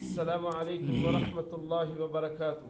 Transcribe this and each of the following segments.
السلام عليكم ورحمة الله وبركاته.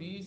20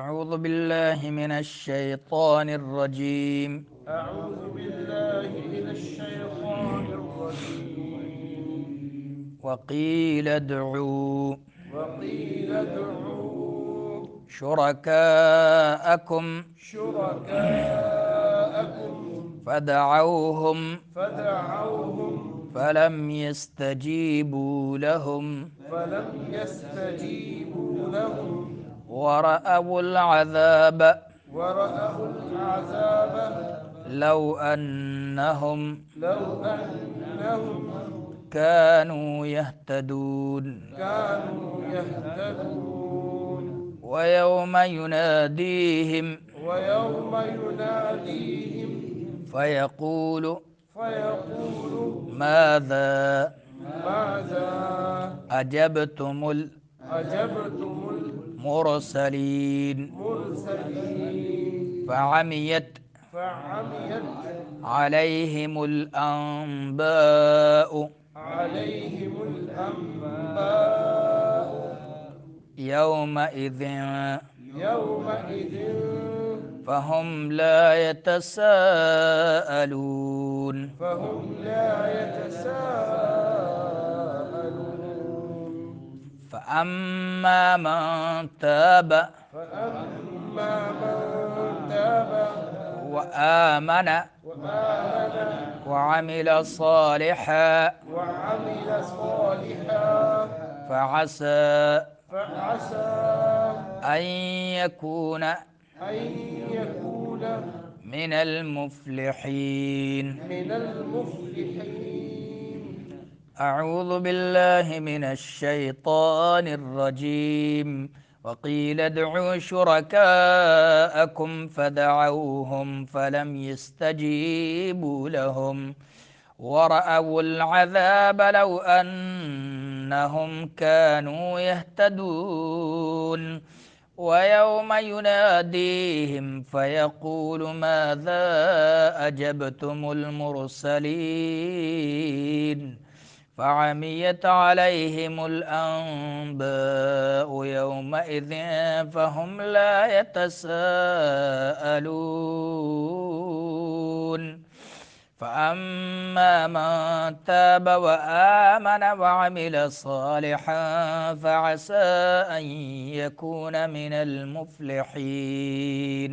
أعوذ بالله من الشيطان الرجيم. أعوذ بالله من الشيطان الرجيم. وقيل ادعوا وقيل ادعوا شركاءكم شركاءكم فدعوهم فدعوهم فلم يستجيبوا لهم فلم يستجيبوا لهم ورأوا العذاب ورأوا العذاب لو أنهم كانوا يهتدون. كانوا يهتدون. ويوم يناديهم ويوم يناديهم فيقول فيقول ماذا ماذا أجبتم أجبتم المرسلين المرسلين فعميت فعميت عليهم الأنباء عليهم الأنباء يومئذ يومئذ فهم لا يتساءلون. فهم لا يتساءلون. فأما من تاب فأما من تاب وآمن وآمن وعمل صالحا وعمل صالحا فعسى فعسى أن يكون أن يكون من المفلحين. من المفلحين. أعوذ بالله من الشيطان الرجيم. وقيل ادعوا شركاءكم فدعوهم فلم يستجيبوا لهم ورأوا العذاب لو أنهم كانوا يهتدون. ويوم يناديهم فيقول ماذا أجبتم المرسلين فعميت عليهم الأنباء يومئذ فهم لا يتساءلون. فأما من تاب وآمن وعمل صالحا فعسى أن يكون من المفلحين.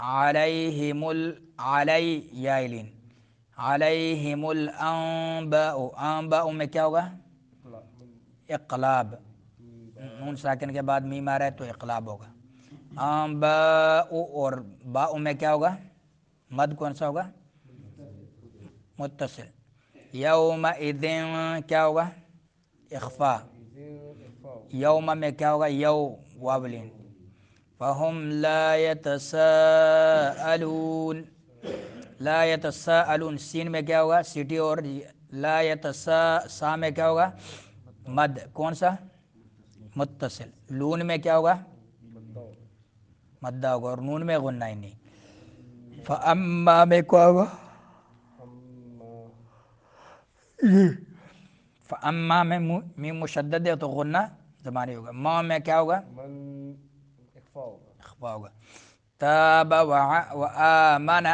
علی یائلین علیہم الانباء، انباء میں کیا ہوگا؟ اقلاب، نون ساکن کے بعد میم آ رہا ہے تو اقلاب ہوگا. انباء اور باء میں کیا ہوگا؟ مد کون سا ہوگا؟ متصل. یومئذ کیا ہوگا؟ اخفا. یوم میں کیا ہوگا؟ یو واولین. فہم لا یتساءلون، لا یتساءلون سین میں کیا ہوگا؟ سٹی. اور لا سا میں کیا ہوگا؟ مد کون سا؟ متصل. لون میں کیا ہوگا؟ مدہ ہوگا. اور نون میں غنہ ہی نہیں. فاما میں کیا ہوگا؟ فاما میں میم مشدد ہے تو غنہ زمانی ہوگا. ما میں کیا ہوگا؟ اخفا ہوگا. تاب وآمن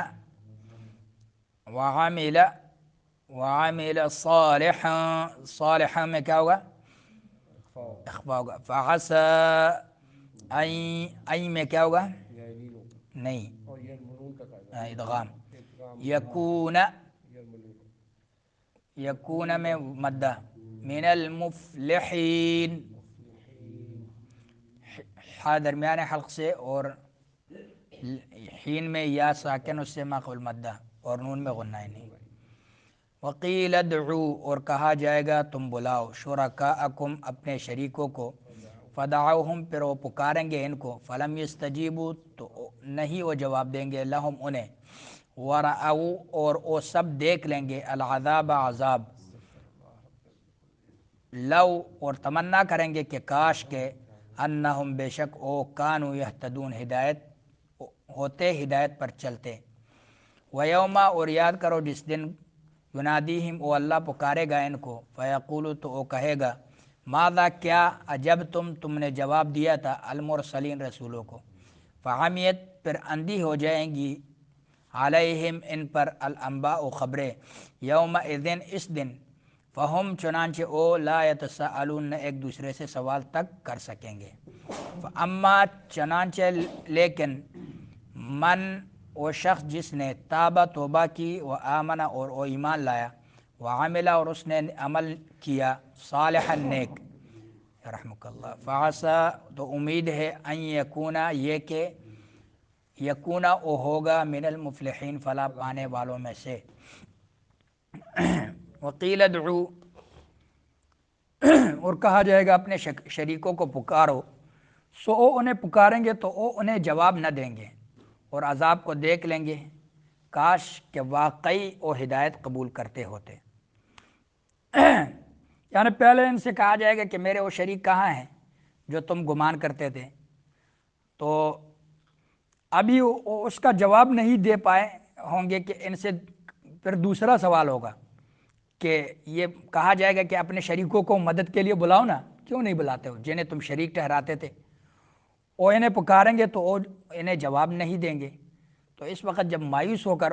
وعمل صالحا، صالحا میں کیا ہوگا؟ اخفا ہوگا. فعسى این میں کیا ہوگا؟ نہیں ادغام. یکون میں مدہ. من المفلحین، ہا درمیان حلق سے اور حین میں یا ساکن اس سے ما قبل مدہ اور نون میں غنہ نہیں. وقیل ادعوا اور کہا جائے گا تم بلاؤ شرکاءکم اپنے شریکوں کو. فدعوہم پھر وہ پکاریں گے ان کو. فلم یستجیبوا تو نہیں وہ جواب دیں گے. لہم انہیں. ورأوا اور وہ سب دیکھ لیں گے العذاب عذاب. لو اور تمنا کریں گے کہ کاش کے انہم بے شک او کانوا یہتدون ہدایت ہوتے، ہدایت پر چلتے. ویوما اور یاد کرو جس دن ینادیہم او اللہ پکارے گا ان کو. فیقول تو او کہے گا ماذا کیا عجب تم نے جواب دیا تھا المرسلین رسولوں کو. فعمیت پھر اندھی ہو جائیں گی علیہم ان پر الانباء خبریں یومئذ اس دن. فہم چنانچہ او لا یتساءلون ایک دوسرے سے سوال تک کر سکیں گے. فاما چنانچہ لیکن من وہ شخص جس نے تابہ توبہ کی، و آمنہ اور وہ ایمان لایا، وعملہ اور اس نے عمل کیا صالحا نیک رحمک اللہ. فعسى تو امید ہے ان یکونا یہ کہ یکونا او ہوگا من المفلحین فلاح پانے والوں میں سے. وقیل ادعوا اور کہا جائے گا اپنے شریکوں کو پکارو. سو او انہیں پکاریں گے تو او انہیں جواب نہ دیں گے اور عذاب کو دیکھ لیں گے. کاش کہ واقعی او ہدایت قبول کرتے ہوتے. یعنی پہلے ان سے کہا جائے گا کہ میرے وہ شریک کہاں ہیں جو تم گمان کرتے تھے، تو ابھی اس کا جواب نہیں دے پائے ہوں گے کہ ان سے پھر دوسرا سوال ہوگا کہ یہ کہا جائے گا کہ اپنے شریکوں کو مدد کے لیے بلاؤ نا، کیوں نہیں بلاتے ہو جنہیں تم شریک ٹھہراتے تھے. وہ انہیں پکاریں گے تو وہ انہیں جواب نہیں دیں گے. تو اس وقت جب مایوس ہو کر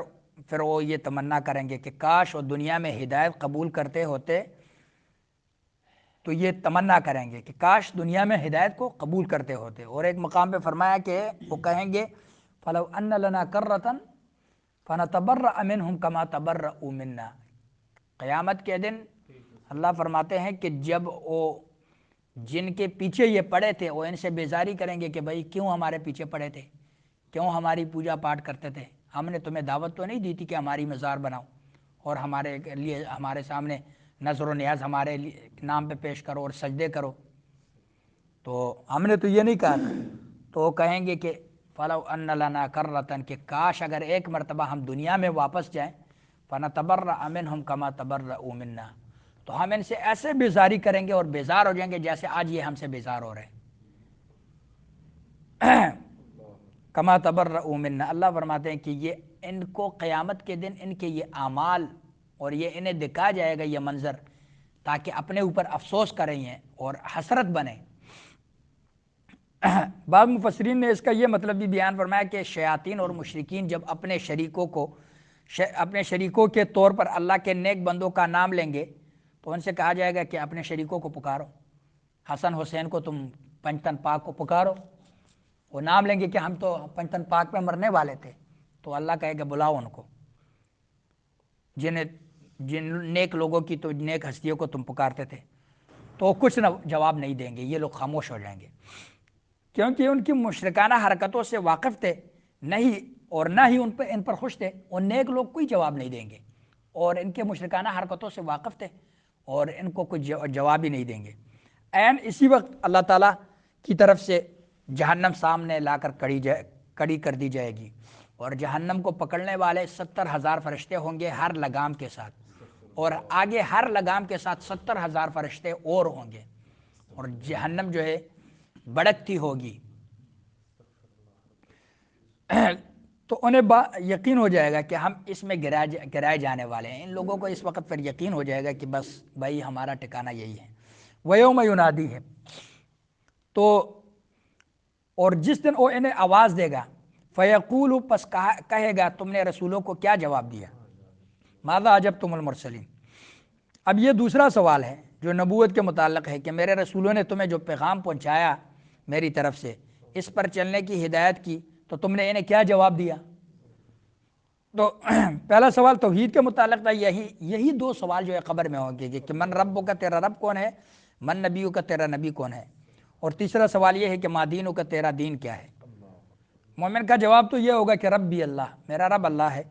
پھر وہ یہ تمنا کریں گے کہ کاش وہ دنیا میں ہدایت قبول کرتے ہوتے، تو یہ تمنا کریں گے کہ کاش دنیا میں ہدایت کو قبول کرتے ہوتے. اور ایک مقام پہ فرمایا کہ وہ کہیں گے فَلَوْ أَنَّ لَنَا كَرَّةً فَنَتَبَرَّأَ مِنْهُمْ كَمَا تَبَرَّؤُوا مِنَّا. قیامت کے دن اللہ فرماتے ہیں کہ جب وہ جن کے پیچھے یہ پڑے تھے وہ ان سے بیزاری کریں گے کہ بھائی کیوں ہمارے پیچھے پڑے تھے، کیوں ہماری پوجا پاٹ کرتے تھے، ہم نے تمہیں دعوت تو نہیں دی تھی کہ ہماری مزار بناؤ اور ہمارے لیے ہمارے سامنے نظر و نیاز ہمارے نام پہ پیش کرو اور سجدے کرو، تو ہم نے تو یہ نہیں کہا تھا. تو وہ کہیں گے کہ فَلَوْ أَنَّ لَنَا كَرَّةً کہ کاش اگر ایک مرتبہ ہم دنیا میں واپس جائیں، فَنَتَبَرَّأَ مِنْهُمْ كَمَا تَبَرَّؤُوا مِنَّا تو ہم ان سے ایسے بیزاری کریں گے اور بیزار ہو جائیں گے جیسے آج یہ ہم سے بیزار ہو رہے ہیں. کما تبرؤوا منا. اللہ فرماتے ہیں کہ یہ ان کو قیامت کے دن ان کے یہ اعمال اور یہ انہیں دکھا جائے گا یہ منظر تاکہ اپنے اوپر افسوس کریں ہیں اور حسرت بنے. بعض مفسرین نے اس کا یہ مطلب بھی بیان فرمایا کہ شیاطین اور مشرکین جب اپنے شریکوں کے طور پر اللہ کے نیک بندوں کا نام لیں گے تو ان سے کہا جائے گا کہ اپنے شریکوں کو پکارو، حسن حسین کو تم پنجتن پاک کو پکارو وہ نام لیں گے کہ ہم تو پنجتن پاک میں مرنے والے تھے، تو اللہ کہے کہ بلاؤ ان کو، جن نیک لوگوں کی تو نیک ہستیوں کو تم پکارتے تھے، تو وہ کچھ جواب نہیں دیں گے، یہ لوگ خاموش ہو جائیں گے، کیونکہ ان کی مشرکانہ حرکتوں سے واقف تھے نہیں، اور نہ ہی ان پر خوش تھے، اور نیک لوگ کوئی جواب نہیں دیں گے، اور ان کے مشرکانہ حرکتوں سے واقف تھے اور ان کو کچھ جواب ہی نہیں دیں گے۔ عین اسی وقت اللہ تعالیٰ کی طرف سے جہنم سامنے لا کر کڑی کر دی جائے گی، اور جہنم کو پکڑنے والے 70,000 فرشتے ہوں گے ہر لگام کے ساتھ، اور آگے ہر لگام کے ساتھ 70,000 فرشتے اور ہوں گے، اور جہنم جو ہے بڑکتی ہوگی، تو انہیں یقین ہو جائے گا کہ ہم اس میں گرائے جانے والے ہیں۔ ان لوگوں کو اس وقت پر یقین ہو جائے گا کہ بس بھائی ہمارا ٹھکانہ یہی ہے۔ وَيَوْمَ يُنَادِي ہے تو، اور جس دن وہ انہیں آواز دے گا، فَيَقُولُ پس کہے گا تم نے رسولوں کو کیا جواب دیا، ماذا أَجَبْتُمُ الْمُرْسَلِينَ۔ اب یہ دوسرا سوال ہے جو نبوت کے متعلق ہے کہ میرے رسولوں نے تمہیں جو پیغام پہنچایا میری طرف سے، اس پر چلنے کی ہدایت کی، تو تم نے انہیں کیا جواب دیا؟ تو پہلا سوال توحید کے متعلق تھا، یہی دو سوال جو ہے قبر میں ہوں گے کہ من رب کا، تیرا رب کون ہے، من نبی کا، تیرا نبی کون ہے، اور تیسرا سوال یہ ہے کہ ما دینک کا، تیرا دین کیا ہے۔ مومن کا جواب تو یہ ہوگا کہ ربی اللہ، میرا رب اللہ ہے،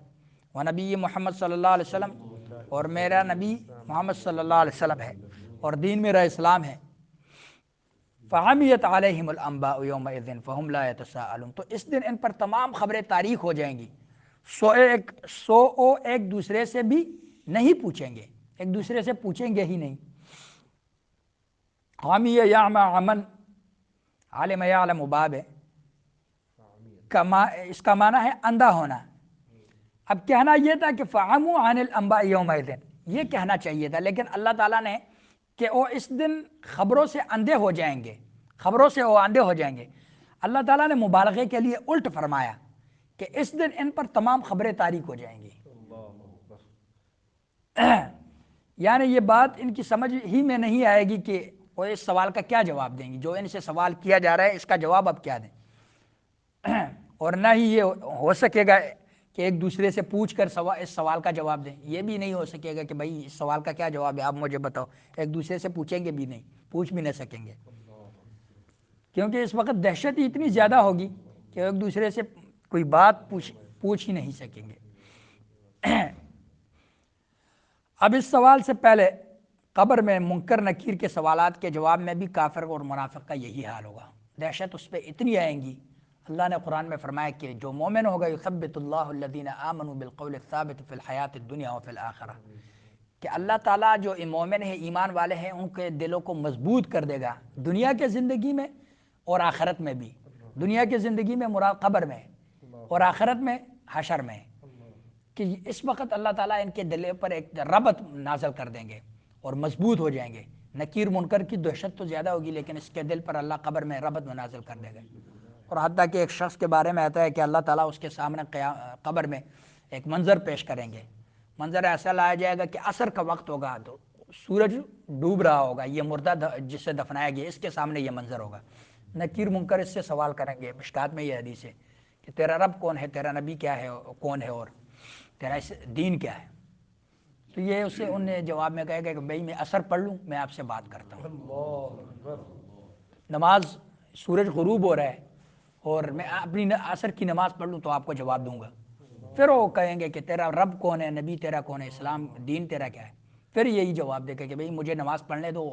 ونبی محمد صلی اللہ علیہ وسلم، اور میرا نبی محمد صلی اللہ علیہ وسلم ہے، اور دین میرا اسلام ہے۔ فعمیت علیہم الانباء یومئذ فہم لا یتساءلون، تو اس دن ان پر تمام خبریں تاریخ ہو جائیں گی، ایک دوسرے سے بھی نہیں پوچھیں گے، ایک دوسرے سے پوچھیں گے ہی نہیں۔ عامی یعمی عمن، عالم یعلم باب ہے، اس کا معنی ہے اندھا ہونا۔ اب کہنا یہ تھا کہ فعموا عن الانباء یومئذ، یہ کہنا چاہیے تھا، لیکن اللہ تعالیٰ نے کہ وہ اس دن خبروں سے اندھے ہو جائیں گے، خبروں سے وہ اندھے ہو جائیں گے، اللہ تعالیٰ نے مبالغے کے لیے الٹ فرمایا کہ اس دن ان پر تمام خبریں تاریک ہو جائیں گی۔ یعنی یہ بات ان کی سمجھ ہی میں نہیں آئے گی کہ وہ اس سوال کا کیا جواب دیں گی، جو ان سے سوال کیا جا رہا ہے اس کا جواب اب کیا دیں، اور نہ ہی یہ ہو سکے گا کہ ایک دوسرے سے پوچھ کر اس سوال کا جواب دیں، یہ بھی نہیں ہو سکے گا کہ بھائی اس سوال کا کیا جواب ہے آپ مجھے بتاؤ، ایک دوسرے سے پوچھیں گے بھی نہیں، پوچھ بھی نہ سکیں گے، کیونکہ اس وقت دہشت ہی اتنی زیادہ ہوگی کہ ایک دوسرے سے کوئی بات پوچھ ہی نہیں سکیں گے۔ اب اس سوال سے پہلے قبر میں منکر نکیر کے سوالات کے جواب میں بھی کافر اور منافق کا یہی حال ہوگا، دہشت اس پہ اتنی آئیں گی۔ اللہ نے قرآن میں فرمایا کہ جو مومن ہوگا یثبت اللہ الذین آمنوا بالقول الثابت فی الحیات الدنیا وفی الآخرہ، کہ اللہ تعالیٰ جو مومن ہیں، ایمان والے ہیں، ان کے دلوں کو مضبوط کر دے گا دنیا کے زندگی میں اور آخرت میں بھی۔ دنیا کی زندگی میں مراد قبر میں، اور آخرت میں حشر میں، کہ اس وقت اللہ تعالیٰ ان کے دل پر ایک ربط نازل کر دیں گے اور مضبوط ہو جائیں گے۔ نکیر منکر کی دہشت تو زیادہ ہوگی، لیکن اس کے دل پر اللہ قبر میں ربط نازل کر دے گا، اور حتیٰ کہ ایک شخص کے بارے میں آتا ہے کہ اللہ تعالیٰ اس کے سامنے قبر میں ایک منظر پیش کریں گے، منظر ایسا لایا جائے گا کہ عصر کا وقت ہوگا تو سورج ڈوب رہا ہوگا، یہ مردہ جس سے دفنایا گیا اس کے سامنے یہ منظر ہوگا۔ نکیر منکر اس سے سوال کریں گے، مشکات میں یہ حدیث ہے کہ تیرا رب کون ہے، تیرا نبی کیا ہے، کون ہے، اور تیرا دین کیا ہے، تو یہ اسے ان نے جواب میں کہے گا کہ بھائی میں عصر پڑھ لوں، میں آپ سے بات کرتا ہوں، نماز سورج غروب ہو رہا ہے اور میں اپنی عصر کی نماز پڑھ لوں تو آپ کو جواب دوں گا۔ پھر وہ کہیں گے کہ تیرا رب کون ہے، نبی تیرا کون ہے، اسلام دین تیرا کیا ہے، پھر یہی جواب دے گا کہ بھئی مجھے نماز پڑھنے دو،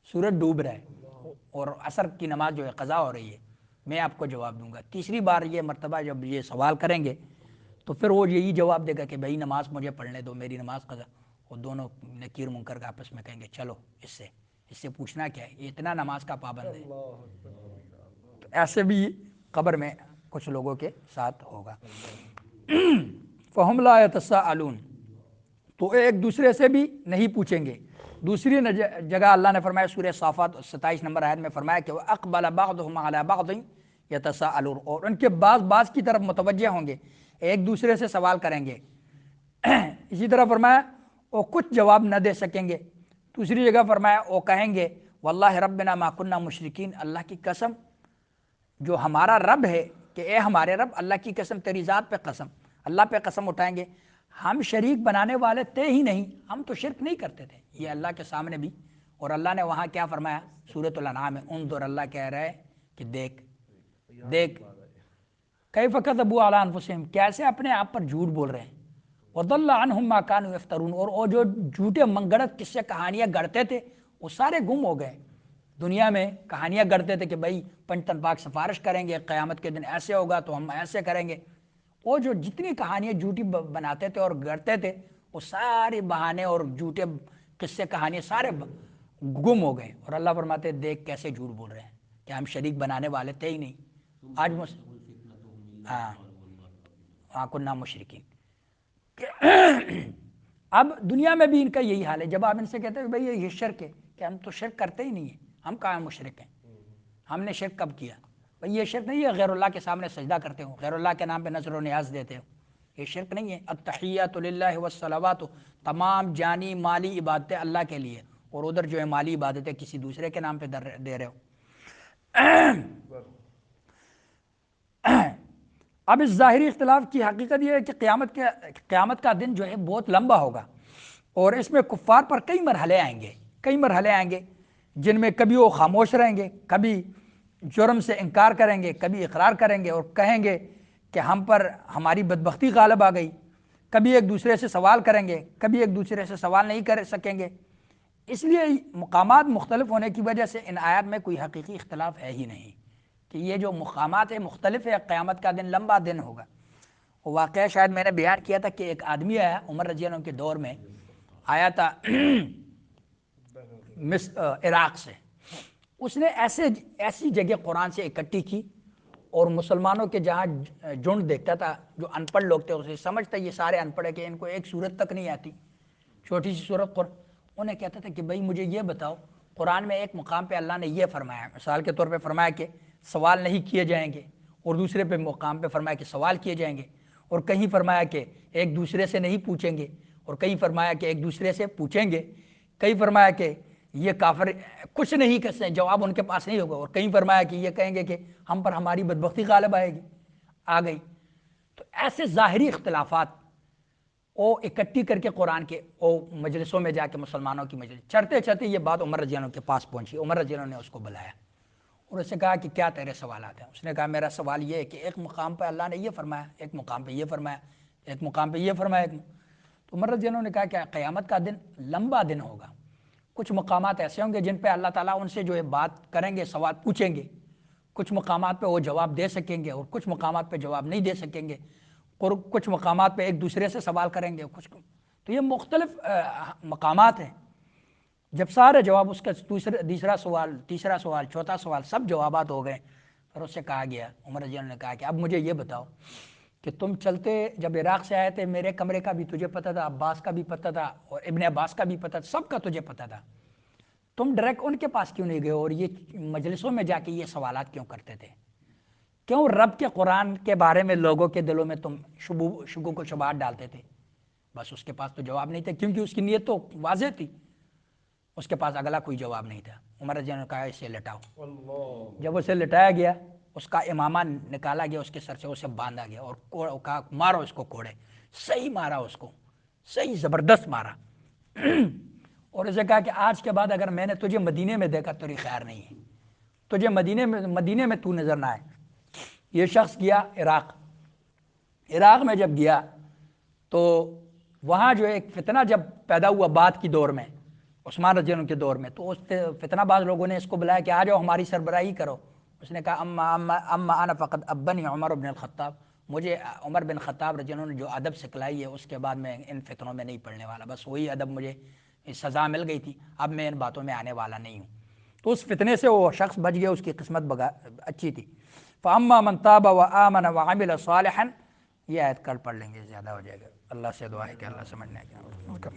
سورج ڈوب رہا ہے اور عصر کی نماز جو ہے قضا ہو رہی ہے، میں آپ کو جواب دوں گا۔ تیسری بار یہ مرتبہ جب یہ سوال کریں گے تو پھر وہ یہی جواب دے گا کہ بھئی نماز مجھے پڑھنے دو، میری نماز قضا، اور دونوں نکیر منکر کا آپس میں کہیں گے چلو اس سے پوچھنا کیا ہے، یہ اتنا نماز کا پابند ہے۔ تو ایسے بھی قبر میں کچھ لوگوں کے ساتھ ہوگا۔ فہم لا یتساءلون، تو ایک دوسرے سے بھی نہیں پوچھیں گے۔ دوسری جگہ اللہ نے فرمایا سورہ صافات 27 نمبر آیت میں فرمایا کہ وَأَقْبَلَ بَعْضُهُمْ عَلَى بَعْضٍ يَتَسَاءَلُونَ، اور ان کے بعض کی طرف متوجہ ہوں گے، ایک دوسرے سے سوال کریں گے۔ اسی طرح فرمایا وہ کچھ جواب نہ دے سکیں گے۔ دوسری جگہ فرمایا وہ کہیں گے واللہ ربنا ما کننا مشرکین، اللہ کی قسم جو ہمارا رب ہے کہ اے ہمارے رب، اللہ کی قسم، تیری ذات پہ قسم، اللہ پہ قسم اٹھائیں گے، ہم شریک بنانے والے تھے ہی نہیں، ہم تو شرک نہیں کرتے تھے، یہ اللہ کے سامنے بھی۔ اور اللہ نے وہاں کیا فرمایا سورۃ الانعام میں، انظر، اللہ کہہ رہا ہے کہ دیکھ کیف کذبوا علی انفسہم، کیسے اپنے آپ پر جھوٹ بول رہے ہیں، وضل عنہم ما کانوا یفترون، اور وہ جو جھوٹے منگڑت قصے کہانیاں گڑھتے تھے وہ سارے گم ہو گئے۔ دنیا میں کہانیاں گڑھتے تھے کہ بھائی پنجتن پاک سفارش کریں گے، قیامت کے دن ایسے ہوگا تو ہم ایسے کریں گے، وہ جو جتنی کہانیاں جھوٹی بناتے تھے اور گڑھتے تھے وہ سارے بہانے اور جھوٹے قصے کہانیاں سارے گم ہو گئے، اور اللہ فرماتے دیکھ کیسے جھوٹ بول رہے ہیں کہ ہم شریک بنانے والے تھے ہی نہیں۔ آج ہاں کننا مشرکین۔ اب دنیا میں بھی ان کا یہی حال ہے، جب آپ ان سے کہتے ہیں بھائی یہ شرک ہے، کہ ہم تو شرک کرتے ہی نہیں ہیں، ہم کہاں مشرک ہیں، ہم نے شرک کب کیا؟ بھائی یہ شرک نہیں ہے غیر اللہ کے سامنے سجدہ کرتے ہو، غیر اللہ کے نام پہ نذر و نیاز دیتے ہو، یہ شرک نہیں ہے۔ التحیات للہ والصلوات، تمام جانی مالی عبادتیں اللہ کے لیے، اور ادھر جو ہے مالی عبادتیں کسی دوسرے کے نام پہ دے رہے ہو۔ اب اس ظاہری اختلاف کی حقیقت یہ ہے کہ قیامت کا دن جو ہے بہت لمبا ہوگا، اور اس میں کفار پر کئی مرحلے آئیں گے جن میں کبھی وہ خاموش رہیں گے، کبھی جرم سے انکار کریں گے، کبھی اقرار کریں گے اور کہیں گے کہ ہم پر ہماری بدبختی غالب آ گئی، کبھی ایک دوسرے سے سوال کریں گے، کبھی ایک دوسرے سے سوال نہیں کر سکیں گے۔ اس لیے مقامات مختلف ہونے کی وجہ سے ان آیات میں کوئی حقیقی اختلاف ہے ہی نہیں کہ یہ جو مقامات ہیں مختلف ہے، قیامت کا دن لمبا دن ہوگا۔ واقعہ شاید میں نے بیان کیا تھا کہ ایک آدمی آیا عمر رضی اللہ عنہ کے دور میں، آیا تھا عراق سے، اس نے ایسی جگہ قرآن سے اکٹھی کی، اور مسلمانوں کے جہاں جھنڈ دیکھتا تھا، جو ان پڑھ لوگ تھے اسے سمجھتا یہ سارے ان پڑھ ہے کہ ان کو ایک سورت تک نہیں آتی، چھوٹی سی سورت قرآن، انہیں کہتا تھا کہ بھائی مجھے یہ بتاؤ قرآن میں ایک مقام پہ اللہ نے یہ فرمایا، مثال کے طور پہ فرمایا کہ سوال نہیں کیے جائیں گے، اور دوسرے پہ مقام پہ فرمایا کہ سوال کیے جائیں گے، اور کہیں فرمایا کہ ایک دوسرے سے نہیں پوچھیں گے، اور کہیں فرمایا کہ ایک دوسرے سے پوچھیں گے، کہیں فرمایا کہ یہ کافر کچھ نہیں کر سکتے، جواب ان کے پاس نہیں ہوگا، اور کہیں فرمایا کہ یہ کہیں گے کہ ہم پر ہماری بدبختی غالب آ گئی۔ تو ایسے ظاہری اختلافات وہ اکٹھی کر کے قرآن کے مجلسوں میں جا کے مسلمانوں کی مجلس چڑھتے یہ بات عمر رضی اللہ عنہ کے پاس پہنچی، عمر رضی اللہ عنہ نے اس کو بلایا اور اس نے کہا کہ کیا تیرے سوالات ہیں؟ اس نے کہا میرا سوال یہ ہے کہ ایک مقام پہ اللہ نے یہ فرمایا، ایک مقام پہ یہ فرمایا، ایک مقام پہ یہ فرمایا۔ تو عمر رضی اللہ عنہ نے کہا کہ قیامت کا دن لمبا دن ہوگا، کچھ مقامات ایسے ہوں گے جن پہ اللہ تعالیٰ ان سے جو ہے بات کریں گے، سوال پوچھیں گے، کچھ مقامات پہ وہ جواب دے سکیں گے اور کچھ مقامات پہ جواب نہیں دے سکیں گے، اور کچھ مقامات پہ ایک دوسرے سے سوال کریں گے، تو یہ مختلف مقامات ہیں۔ جب سارے جواب اس کا دوسرا سوال، تیسرا سوال، چوتھا سوال سب جوابات ہو گئے، پھر اس سے کہا گیا، عمر رضی اللہ عنہ نے کہا کہ اب مجھے یہ بتاؤ کہ تم چلتے جب عراق سے آئے تھے، میرے کمرے کا بھی تجھے پتہ تھا، عباس کا بھی پتہ تھا، اور ابن عباس کا بھی پتہ تھا، سب کا تجھے پتہ تھا، تم ڈائریکٹ ان کے پاس کیوں نہیں گئے اور یہ مجلسوں میں جا کے یہ سوالات کیوں کرتے تھے؟ کیوں رب کے قرآن کے بارے میں لوگوں کے دلوں میں تم شکوک و شبہات ڈالتے تھے؟ بس اس کے پاس تو جواب نہیں تھا، کیونکہ اس کی نیت تو واضح تھی، اس کے پاس اگلا کوئی جواب نہیں تھا۔ عمر رضی اللہ عنہ نے کہا اسے لٹاؤ، جب اسے لٹایا گیا، اس کا امامہ نکالا گیا، اس کے سر سے اسے باندھا گیا اور کہا مارو اس کو کوڑے، صحیح مارا اس کو، صحیح زبردست مارا، اور اسے کہا کہ آج کے بعد اگر میں نے تجھے مدینے میں دیکھا تیری خیر نہیں ہے، تجھے مدینے میں تو نظر نہ آئے۔ یہ شخص گیا عراق میں، جب گیا تو وہاں جو ایک فتنہ جب پیدا ہوا بعد کی دور میں، عثمان رضی اللہ عنہ کے دور میں، تو اس فتنہ باز لوگوں نے اس کو بلایا کہ آ جاؤ ہماری سربراہی کرو۔ اس نے کہا اما انا فقد ابنی عمر بن الخطاب، مجھے عمر بن خطاب رضی اللہ عنہ نے جو ادب سکھلائی ہے اس کے بعد میں ان فتنوں میں نہیں پڑھنے والا، بس وہی ادب مجھے سزا مل گئی تھی، اب میں ان باتوں میں آنے والا نہیں ہوں۔ تو اس فتنے سے وہ شخص بچ گیا، اس کی قسمت اچھی تھی۔ فَأَمَّا مَنْ تَابَ وَآمَنَ وَعَمِلَ صَالِحًا، یہ آیت کل پڑھ لیں گے، زیادہ ہو جائے گا۔ اللہ سے دعا ہے کہ اللہ سمجھنے کا